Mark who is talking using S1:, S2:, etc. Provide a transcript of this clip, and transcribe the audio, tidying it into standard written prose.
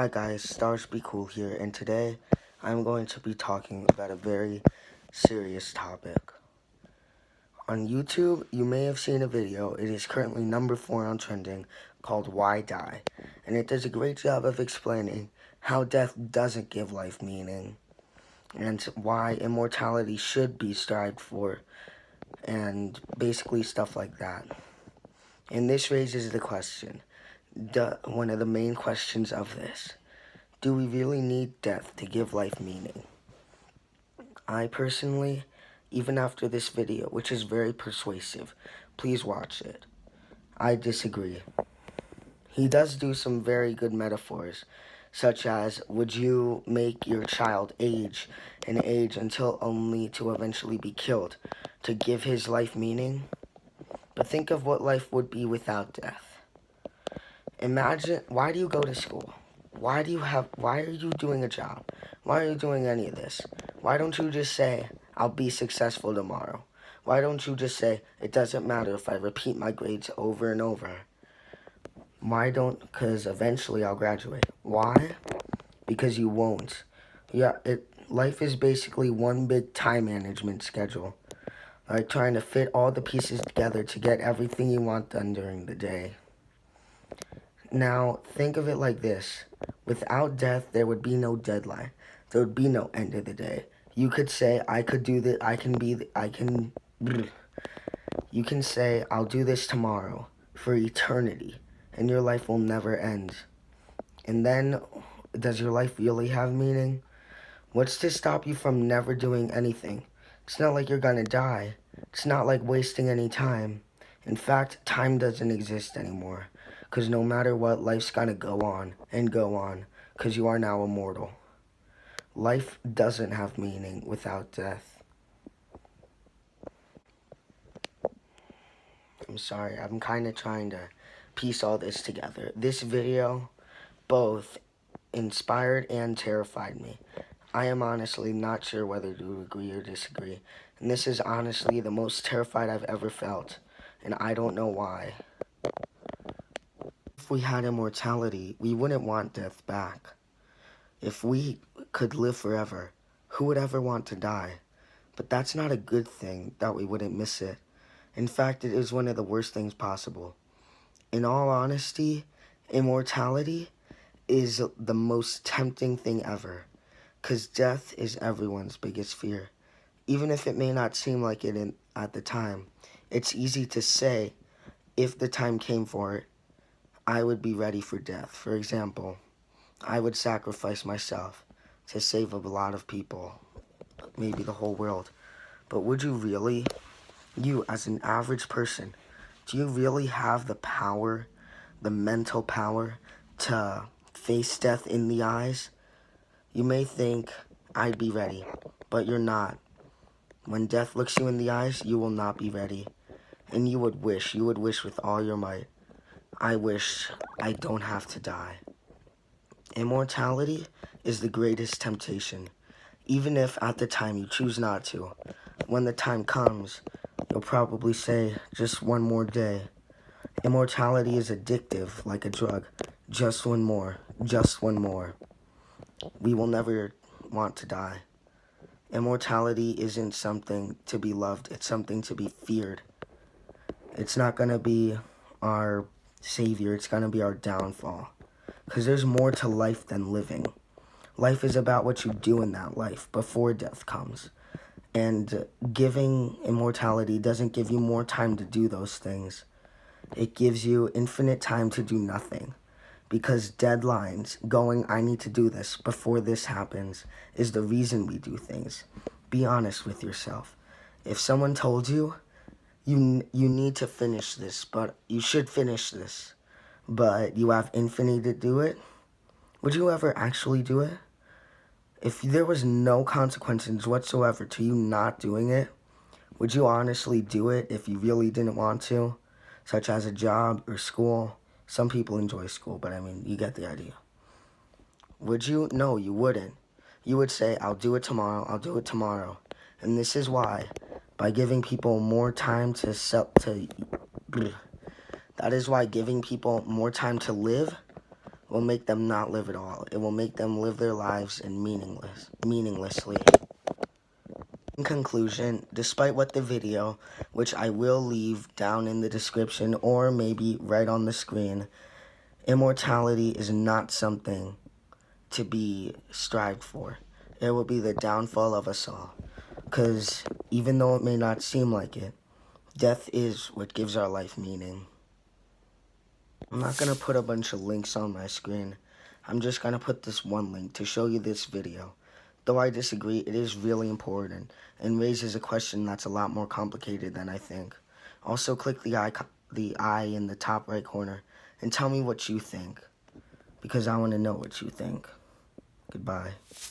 S1: Hi guys, Stars Be Cool here, and today I'm going to be talking about a very serious topic. On YouTube, you may have seen a video. It is currently number 4 on trending, called Why Die? And it does a great job of explaining how death doesn't give life meaning, and why immortality should be strived for, and basically stuff like that. And this raises the question, one of the main questions of this. Do we really need death to give life meaning? I personally, even after this video, which is very persuasive, please watch it, I disagree. He does do some very good metaphors, such as, would you make your child age and age until only to eventually be killed, to give his life meaning? But think of what life would be without death. Imagine, why do you go to school? Why are you doing a job? Why are you doing any of this? Why don't you just say, I'll be successful tomorrow? Why don't you just say, it doesn't matter if I repeat my grades over and over? Because eventually I'll graduate. Why? Because you won't. Life is basically one big time management schedule. Like trying to fit all the pieces together to get everything you want done during the day. Now, think of it like this. Without death, there would be no deadline. There would be no end of the day. You could say, I could do this, you can say, I'll do this tomorrow for eternity, and your life will never end. And then, does your life really have meaning? What's to stop you from never doing anything? It's not like you're gonna die. It's not like wasting any time. In fact, time doesn't exist anymore. Because no matter what, life's gonna go on and go on. Because you are now immortal. Life doesn't have meaning without death. I'm sorry, I'm kind of trying to piece all this together. This video both inspired and terrified me. I am honestly not sure whether to agree or disagree. And this is honestly the most terrified I've ever felt. And I don't know why. If we had immortality, we wouldn't want death back. If we could live forever, who would ever want to die? But that's not a good thing, that we wouldn't miss it. In fact, it is one of the worst things possible. In all honesty, immortality is the most tempting thing ever. Because death is everyone's biggest fear. Even if it may not seem like it at the time, it's easy to say, if the time came for it, I would be ready for death. For example, I would sacrifice myself to save a lot of people, maybe the whole world. But would you really? You, as an average person, do you really have the power, the mental power, to face death in the eyes? You may think, I'd be ready, but you're not. When death looks you in the eyes, you will not be ready. And you would wish with all your might, I wish I don't have to die. Immortality is the greatest temptation, even if at the time you choose not to. When the time comes, you'll probably say, just one more day. Immortality is addictive, like a drug. Just one more, just one more. We will never want to die. Immortality isn't something to be loved, it's something to be feared. It's not gonna be our savior, it's gonna be our downfall. Because there's more to life than living. Life is about what you do in that life before death comes. And giving immortality doesn't give you more time to do those things. It gives you infinite time to do nothing. Because deadlines, going, I need to do this before this happens, is the reason we do things. Be honest with yourself. If someone told you, you need to finish this, but you should finish this, but you have infinity to do it, would you ever actually do it? If there was no consequences whatsoever to you not doing it, would you honestly do it if you really didn't want to? Such as a job or school. Some people enjoy school, but I mean, you get the idea. Would you? No, you wouldn't. You would say, I'll do it tomorrow, I'll do it tomorrow. And this is why. By giving people more time that is why giving people more time to live will make them not live at all. It will make them live their lives in meaninglessly. In conclusion, despite what the video, which I will leave down in the description or maybe right on the screen, immortality is not something to be strived for. It will be the downfall of us all. Because even though it may not seem like it, death is what gives our life meaning. I'm not going to put a bunch of links on my screen. I'm just going to put this one link to show you this video. Though I disagree, it is really important and raises a question that's a lot more complicated than I think. Also, click the eye in the top right corner and tell me what you think, because I want to know what you think. Goodbye.